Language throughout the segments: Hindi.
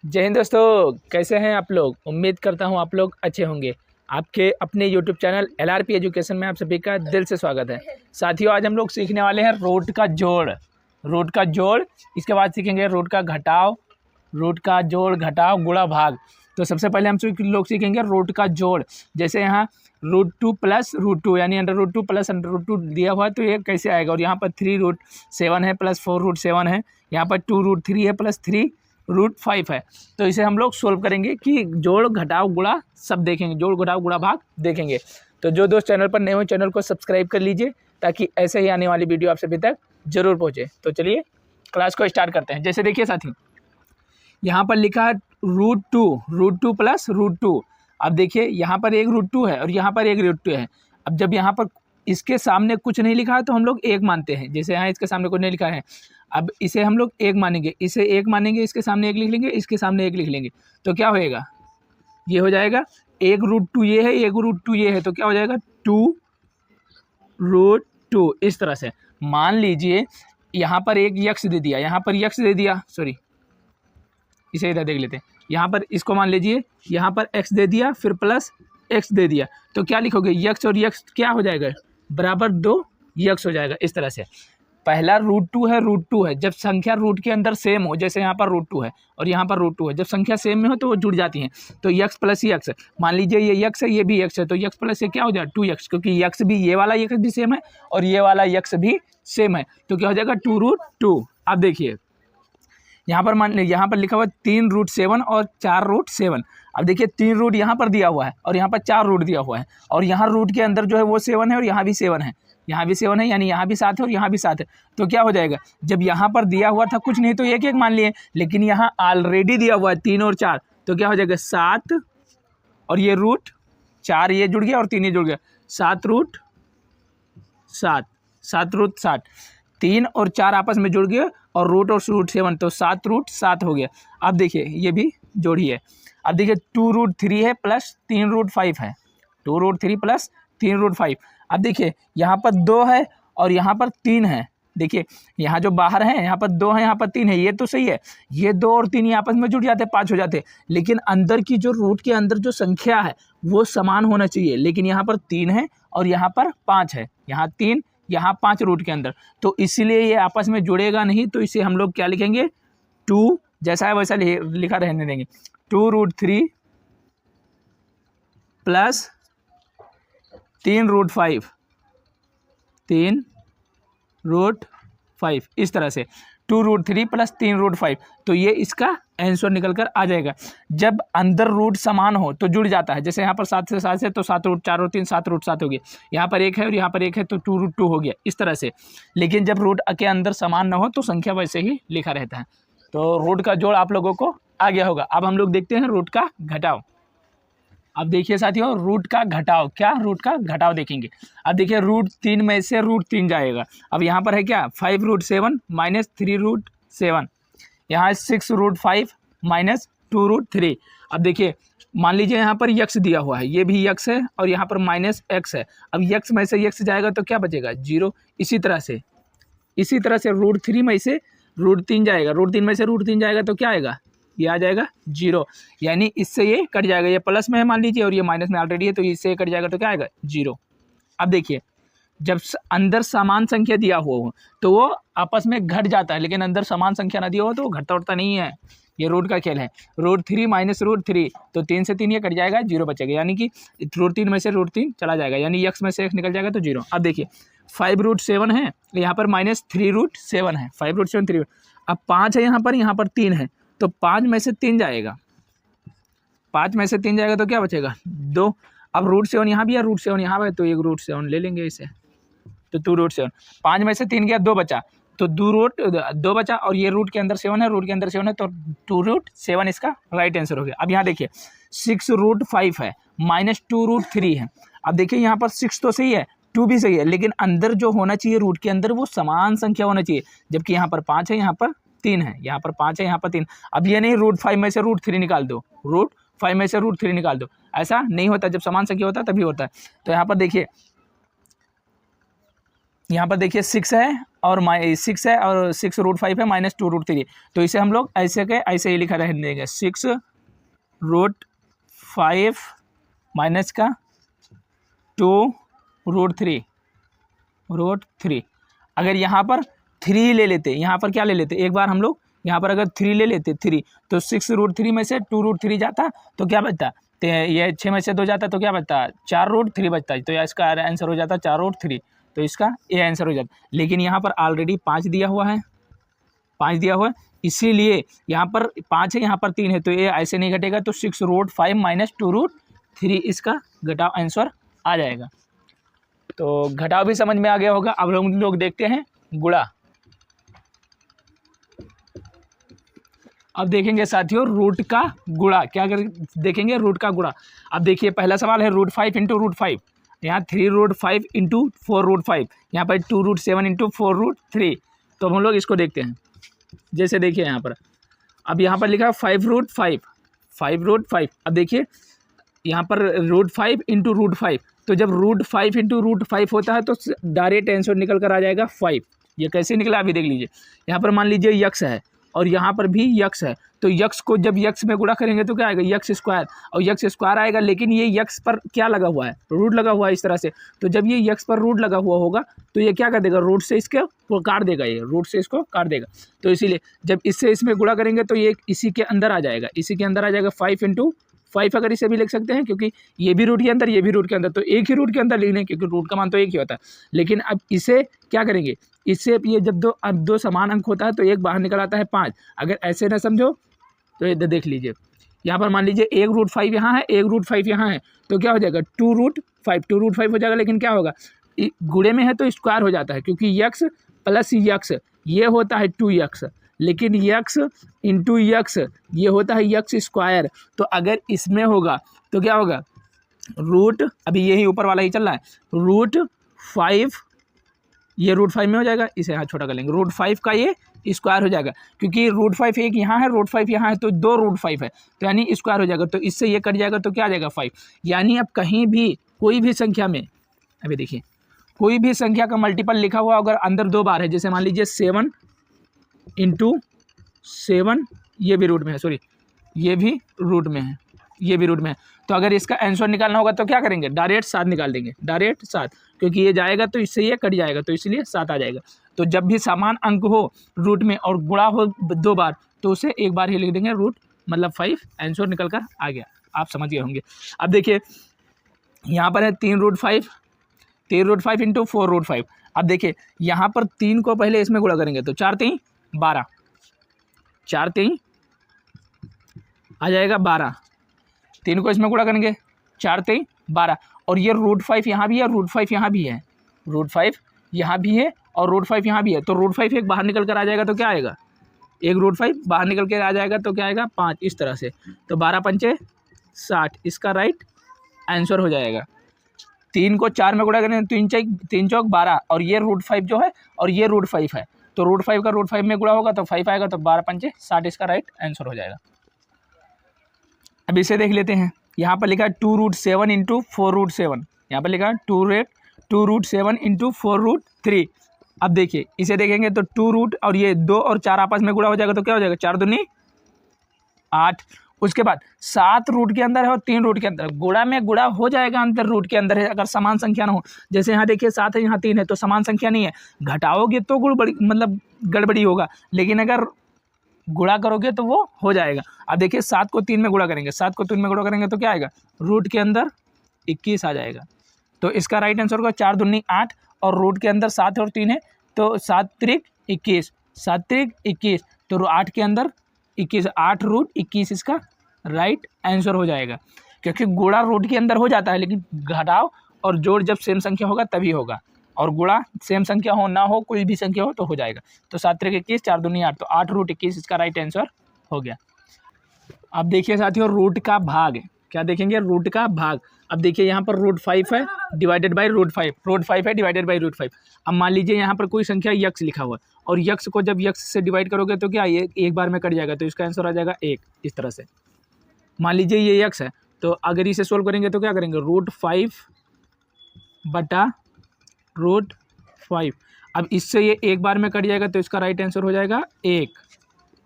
जय हिंद दोस्तों, कैसे हैं आप लोग। उम्मीद करता हूं आप लोग अच्छे होंगे। आपके अपने YouTube चैनल LRP एजुकेशन में आप सभी का दिल से स्वागत है। साथियों, आज हम लोग सीखने वाले हैं रूट का जोड़। इसके बाद सीखेंगे रूट का घटाव, रूट का जोड़ घटाव गुणा भाग। तो सबसे पहले हम लोग सीखेंगे रूट का जोड़। जैसे यहाँ √2 प्लस √2 यानी √2 प्लस √2 दिया हुआ है, तो ये कैसे आएगा। और यहाँ पर 3√7 है प्लस 4√7 है, यहाँ पर 2√3 है प्लस 3√5 है। तो इसे हम लोग सोल्व करेंगे कि जोड़ घटाव गुणा सब देखेंगे, जोड़ घटाव गुणा भाग देखेंगे। तो जो दोस्त चैनल पर नए हो, चैनल को सब्सक्राइब कर लीजिए ताकि ऐसे ही आने वाली वीडियो आप सभी तक जरूर पहुँचे। तो चलिए क्लास को स्टार्ट करते हैं। जैसे देखिए साथी, यहाँ पर लिखा है √2 प्लस √2। अब देखिए यहाँ पर एक √2 है और यहाँ पर एक √2 है। अब जब यहाँ पर इसके सामने कुछ नहीं लिखा है तो हम लोग एक मानते हैं। जैसे यहाँ इसके सामने कुछ नहीं लिखा है, अब इसे हम लोग एक मानेंगे, इसे एक मानेंगे, इसके सामने एक लिख लेंगे, इसके सामने एक लिख लेंगे। तो क्या होएगा, ये हो जाएगा एक √2 ये है, एक √2 ये है, तो क्या हो जाएगा 2√2। इस तरह से मान लीजिए यहाँ पर एक यक्स दे दिया, यहाँ पर यक्स दे दिया, सॉरी इसे इधर देख लेते हैं। यहाँ पर इसको मान लीजिए, यहाँ पर x दे दिया, फिर प्लस x दे दिया, तो क्या लिखोगे, यक्स और यक्स क्या हो जाएगा, बराबर 2 यक्स हो जाएगा। इस तरह से पहला √2 है, जब संख्या रूट के अंदर सेम हो, जैसे यहाँ पर √2 है और यहाँ पर √2 है, जब संख्या सेम में हो तो वो जुड़ जाती हैं। तो यक्स प्लस यक्स, मान लीजिए ये यक्स है, ये भी यक्स है, तो यक्स प्लस ये क्या हो जाएगा 2x, क्योंकि यक्स भी, ये वाला यक्स भी सेम है और ये वाला यक्स भी सेम है, तो क्या हो जाएगा 2√2। अब देखिए यहाँ पर मान लीजिए, यहाँ पर लिखा हुआ 3√7 और 4√7। अब देखिए 3 रूट यहाँ पर दिया हुआ है और यहाँ पर 4 रूट दिया हुआ है, और यहाँ रूट के अंदर जो है वो 7 है और यहाँ भी 7 है, यहाँ भी 7 है, यानी यहाँ भी 7 है और यहाँ भी 7 है। तो क्या हो जाएगा, जब यहाँ पर दिया हुआ था कुछ नहीं तो एक एक मान लिए, लेकिन यहाँ ऑलरेडी दिया हुआ है 3 और 4, तो क्या हो जाएगा 7 और ये √4 ये जुड़ गया और 3 ये जुड़ गया, 7√7 3 और 4 आपस में जुड़ गए और रूट और √7, तो 7√7 हो गया। अब देखिए ये भी जोड़ी है। अब देखिए 2√3 है प्लस 3√5 है, 2√3 प्लस 3√5। अब देखिए यहाँ पर 2 है और यहाँ पर 3 है। देखिए यहाँ जो बाहर है यहाँ पर 2 है, यहाँ पर 3 है, ये तो सही है, ये 2 और 3 आपस में जुड़ जाते 5 हो जाते, लेकिन अंदर की जो रूट के अंदर जो संख्या है वो समान होना चाहिए। लेकिन यहाँ पर 3 है और यहाँ पर 5 है, यहाँ 3 यहाँ 5 रूट के अंदर, तो इसीलिए ये आपस में जुड़ेगा नहीं। तो इसे हम लोग क्या लिखेंगे, 2 जैसा है वैसा लिखा रहने देंगे, 2√3 प्लस 3√5 इस तरह से 2√3 प्लस 3√5। तो ये इसका आंसर निकल कर आ जाएगा। जब अंदर रूट समान हो तो जुड़ जाता है, जैसे यहाँ पर 7 से 7 से तो 7√4 और 3 7√7 हो गया, यहाँ पर 1 है और यहाँ पर 1 है तो 2√2 हो गया, इस तरह से। लेकिन जब रूट के अंदर समान ना हो तो संख्या वैसे ही लिखा रहता है। तो रूट का जोड़ आप लोगों को आ गया होगा। अब हम लोग देखते हैं रूट का घटाव। अब देखिए साथियों, रूट का घटाव, क्या रूट का घटाव देखेंगे। अब देखिए √3 में से √3 जाएगा। अब यहाँ पर है क्या 5√7 माइनस 3√7, यहाँ 6√5 माइनस 2√3। अब देखिए मान लीजिए यहाँ पर यक्स दिया हुआ है, ये भी यक्स है और यहाँ पर माइनस x है। अब यक्स में से यक्स जाएगा तो क्या बचेगा 0। इसी तरह से √3 में से √3 जाएगा, √3 में से √3 जाएगा तो क्या आएगा, ये आ जाएगा 0, यानी इससे ये कट जाएगा, ये प्लस में है मान लीजिए और ये माइनस में ऑलरेडी है, तो इससे ये कट जाएगा तो क्या आएगा 0। अब देखिए जब अंदर समान संख्या दिया हुआ हो तो वो आपस में घट जाता है, लेकिन अंदर समान संख्या ना दिया हो तो वो घटता उठता नहीं है। ये रूट का खेल है। √3 माइनस √3, तो 3 से 3 ये कट जाएगा, 0 बचेगा, यानी कि √3 में से √3 चला जाएगा, यानी x में से x निकल जाएगा तो 0। अब देखिए 5√7 है, यहाँ पर माइनस 3√7 है, 5√7 3। अब 5 है यहाँ पर 3 है, तो 5 में से 3 जाएगा, 5 में से 3 जाएगा तो क्या बचेगा 2। अब √7 यहाँ भी है, √7 यहाँ पर, तो एक √7 ले लेंगे इसे, तो 2√7। 5 में से 3 गया, 2 बचा, तो 2 बचा, और ये रूट के अंदर 7 है, रूट के अंदर 7 है, तो 2√7 इसका राइट आंसर हो गया। अब यहाँ देखिए 6√5 है माइनस 2√3 है। अब देखिए यहाँ पर 6 तो सही है, 2 भी सही है, लेकिन अंदर जो होना चाहिए रूट के अंदर वो समान संख्या होना चाहिए, जबकि यहाँ पर 5 है, यहाँ पर 3 है, यहाँ पर 5 है, यहाँ पर 3। अब ये नहीं √5 में से √3 निकाल दो, √5 में से √3 निकाल दो, ऐसा नहीं होता। जब समान संख्या होता है तभी होता है। तो यहाँ पर देखिए यहाँ पर देखिए 6 है और 6 है और 6√5 है माइनस 2√3, तो इसे हम लोग ऐसे के ऐसे ही लिखा रहने देंगे 6√5 माइनस का 2√3। अगर यहाँ पर 3 ले लेते, यहाँ पर क्या ले लेते, एक बार हम लोग यहाँ पर अगर 3 ले लेते 3, तो 6√3 में से 2√3 जाता तो क्या बचता, तो ये 6 में से 2 जाता तो क्या बचता, 4√3 बचता, तो इसका आंसर हो जाता 4√3, तो इसका ये आंसर हो जाता। लेकिन यहाँ पर ऑलरेडी 5 दिया हुआ है, 5 दिया हुआ है, इसीलिए यहाँ पर 5 है, यहाँ पर 3 है, तो ये ऐसे नहीं घटेगा, तो 6√5 माइनस 2√3 इसका घटाव आंसर आ जाएगा। तो घटाव भी समझ में आ गया होगा। अब हम लोग देखते हैं गुणा। अब देखेंगे साथियों रूट का गुणा, क्या कर देखेंगे रूट का गुणा। अब देखिए पहला सवाल है √5 इंटू √5, यहाँ 3√5 इंटू 4√5, यहाँ पर 2√7 इंटू 4√3। तो हम लोग इसको देखते हैं। जैसे देखिए यहाँ पर, अब यहाँ पर लिखा है 5√5। अब देखिए यहाँ पर √5 इंटू √5, तो जब √5 इंटू √5 होता है तो डायरेक्ट आंसर निकल कर आ जाएगा 5। ये कैसे निकला अभी देख लीजिए। यहाँ पर मान लीजिए यक्स है और यहाँ पर भी यक्स है, तो यक्स को जब यक्स में गुणा करेंगे तो क्या आएगा, यक्स स्क्वायर, और यक्स स्क्वायर आएगा, लेकिन ये यक्स पर क्या लगा हुआ है, रूट लगा हुआ है इस तरह से। तो जब ये यक्स पर रूट लगा हुआ होगा तो ये क्या कर देगा, रूट से इसको काट देगा, ये रूट से इसको काट देगा। तो इसीलिए जब इससे इसमें गुणा करेंगे तो ये इसी के अंदर आ जाएगा, इसी के अंदर आ जाएगा 5 इंटू 5। अगर इसे भी लिख सकते हैं क्योंकि ये भी रूट के अंदर, ये भी रूट के अंदर, तो एक ही रूट के अंदर लिखने, क्योंकि रूट का मान तो एक ही होता है। लेकिन अब इसे क्या करेंगे, इससे ये जब दो समान अंक होता है तो एक बाहर निकल आता है 5। अगर ऐसे ना समझो तो ये देख लीजिए, यहाँ पर मान लीजिए 1√5 यहाँ है, 1√5 यहाँ है, तो क्या हो जाएगा 2√5 हो जाएगा। लेकिन क्या होगा, गुणे में है तो स्क्वायर हो जाता है, क्योंकि यक्स प्लस यक्स ये होता है 2x, लेकिन यक्स इंटू यक्स ये होता है यक्स स्क्वायर। तो अगर इसमें होगा तो क्या होगा, रूट, अभी यही ऊपर वाला ही चल रहा है, √5, ये √5 में हो जाएगा, इसे यहाँ छोटा कर लेंगे, √5 का ये स्क्वायर हो जाएगा, क्योंकि √5 एक यहाँ है, √5 यहाँ है, तो 2 √5 है, तो यानी स्क्वायर हो जाएगा। तो इससे ये कट जाएगा तो क्या आ जाएगा 5। यानी अब कहीं भी कोई भी संख्या में, अभी देखिए कोई भी संख्या का मल्टीपल लिखा हुआ अगर अंदर 2 बार है, जैसे मान लीजिए 7 इंटू 7, ये भी रूट में है, सॉरी ये भी रूट में है, ये भी रूट में है, तो अगर इसका आंसर निकालना होगा तो क्या करेंगे, डायरेक्ट 7 निकाल देंगे, डायरेक्ट 7, क्योंकि ये जाएगा तो इससे ये कट जाएगा, तो इसलिए 7 आ जाएगा। तो जब भी समान अंक हो रूट में और गुणा हो 2 बार तो उसे एक बार ही लिख देंगे रूट, मतलब 5, आंसर निकल कर आ गया। आप समझ गए होंगे। अब देखिए यहाँ पर है 3√5 इंटू 4√5। अब देखिए यहाँ पर 3 को पहले इसमें गुणा करेंगे तो 4 3 12, 4 3 आ जाएगा 12, 3 को इसमें गुणा करेंगे 4 3 12, और ये √5 यहाँ भी है, √5 यहाँ भी है, √5 यहाँ भी है और √5 यहाँ भी है, तो √5 एक बाहर निकल कर आ जाएगा तो क्या आएगा, एक √5 बाहर निकल कर आ जाएगा तो क्या आएगा 5, इस तरह से। तो 12 पंचे 60 इसका राइट आंसर हो जाएगा। 3 को 4 में गुणा करें, 3 चौक 12, और ये √5 जो है और ये √5 है, तो √5 का √5 में गुणा होगा तो 5 आएगा, तो 12 पंचे 60 इसका राइट आंसर हो जाएगा। अब इसे देख लेते हैं। यहाँ पर लिखा है 2√7 इंटू 4√7, यहाँ पर लिखा है 2√7 इंटू 4√3। अब देखिए इसे देखेंगे तो 2 और ये 2 और 4 आपस में गुणा हो जाएगा तो क्या हो जाएगा, 4 दूनी 8। उसके बाद 7 रूट के अंदर है और 3 रूट के अंदर, गुणा में गुणा हो जाएगा अंतर रूट के अंदर है अगर समान संख्या ना हो। जैसे यहाँ देखिए 7 है, यहाँ 3 है, तो समान संख्या नहीं है, घटाओगे तो गड़बड़ी होगा, लेकिन अगर गुणा करोगे तो वो हो जाएगा। अब देखिए 7 को 3 में गुणा करेंगे, 7 को 3 में गुणा करेंगे तो क्या आएगा, रूट के अंदर 21 आ जाएगा। तो इसका राइट आंसर होगा 4 दूनी 8, और रूट के अंदर 7 और 3 है, तो 7 त्रिक 21, 7 त्रिक 21, तो 8 के अंदर 21, 8√21 इसका राइट आंसर हो जाएगा। क्योंकि गुणा रूट के अंदर हो जाता है, लेकिन घटाव और जोड़ जब सेम संख्या होगा तभी होगा, और गुणा सेम संख्या हो ना हो, कोई भी संख्या हो तो हो जाएगा। तो 7 त्रिक 21, 4 दूनी 8, तो 8√21 इसका राइट आंसर हो गया। अब देखिए साथियों रूट का भाग, क्या देखेंगे, रूट का भाग। अब देखिए यहाँ पर √5 है डिवाइडेड बाई √5, √5 है डिवाइडेड बाई √5। अब मान लीजिए यहाँ पर कोई संख्या यक्स लिखा हुआ है, और यक्स को जब यक्स से डिवाइड करोगे तो क्या ये एक बार में कट जाएगा, तो इसका आंसर आ जाएगा 1, इस तरह से। मान लीजिए ये यक्स है, तो अगर इसे सोल्व करेंगे तो क्या करेंगे, √5 बटा 5। अब इससे ये एक बार में कट जाएगा तो इसका राइट आंसर हो जाएगा 1।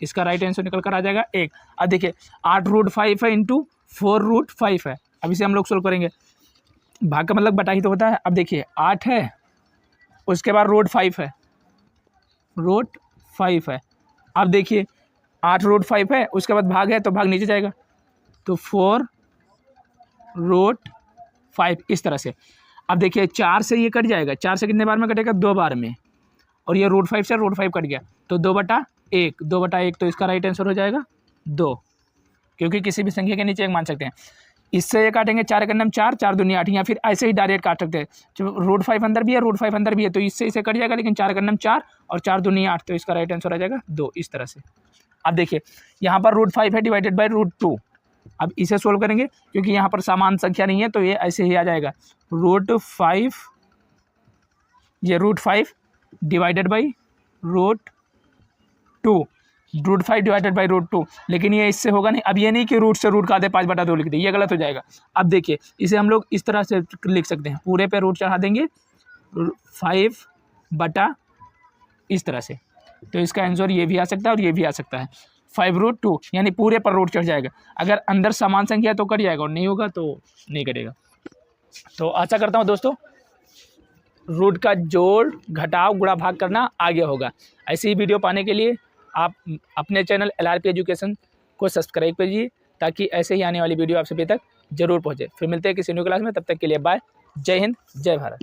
इसका राइट आंसर निकल कर आ जाएगा 1। अब देखिए 8√5 है इंटू 4√5 है। अब इसे हम लोग सोल्व करेंगे, भाग का मतलब बटा ही तो होता है। अब देखिए 8 है, उसके बाद √5 है, √5 है। अब देखिए 8√5 है, उसके बाद भाग है तो भाग नीचे जाएगा, तो 4√5 इस तरह से। अब देखिए 4 से ये कट जाएगा, 4 से कितने बार में कटेगा? 2 बार में। और ये √5 से √5 कट गया तो 2/1, 2/1 तो इसका राइट आंसर हो जाएगा 2, क्योंकि किसी भी संख्या के नीचे 1 मान सकते हैं। इससे ये काटेंगे 4 के अंदर 4, 4 दूनी 8, या फिर ऐसे ही डायरेक्ट काट सकते हैं। √5 अंदर भी है, √5 अंदर भी है, तो इससे इसे कट जाएगा, लेकिन 4 के अंदर 4 और 4 दूनी 8, तो इसका राइट आंसर आ जाएगा 2 इस तरह से। अब देखिए यहाँ पर √5 है डिवाइडेड बाई √2। अब इसे सोल्व करेंगे, क्योंकि यहाँ पर समान संख्या नहीं है तो ये ऐसे ही आ जाएगा √5, ये √5 डिवाइडेड बाई √2, √5 डिवाइडेड बाई √2। लेकिन ये इससे होगा नहीं। अब ये नहीं कि रूट से रूट का दे 5/2 लिख दे, ये गलत हो जाएगा। अब देखिए इसे हम लोग इस तरह से लिख सकते हैं, पूरे पे रूट चढ़ा देंगे 5 बटा इस तरह से, तो इसका आंसर ये भी आ सकता है और ये भी आ सकता है 5√2, यानी पूरे पर रूट चढ़ जाएगा। अगर अंदर समान संख्या तो कट जाएगा और नहीं होगा तो नहीं कटेगा। तो आशा करता हूँ दोस्तों रूट का जोड़ घटाव गुणा भाग करना आगे होगा। ऐसी ही वीडियो पाने के लिए आप अपने चैनल LRP एजुकेशन को सब्सक्राइब कीजिए, ताकि ऐसे ही आने वाली वीडियो आप सभी तक जरूर पहुँचे। फिर मिलते हैं किसी न्यू क्लास में, तब तक के लिए बाय। जय हिंद, जय भारत।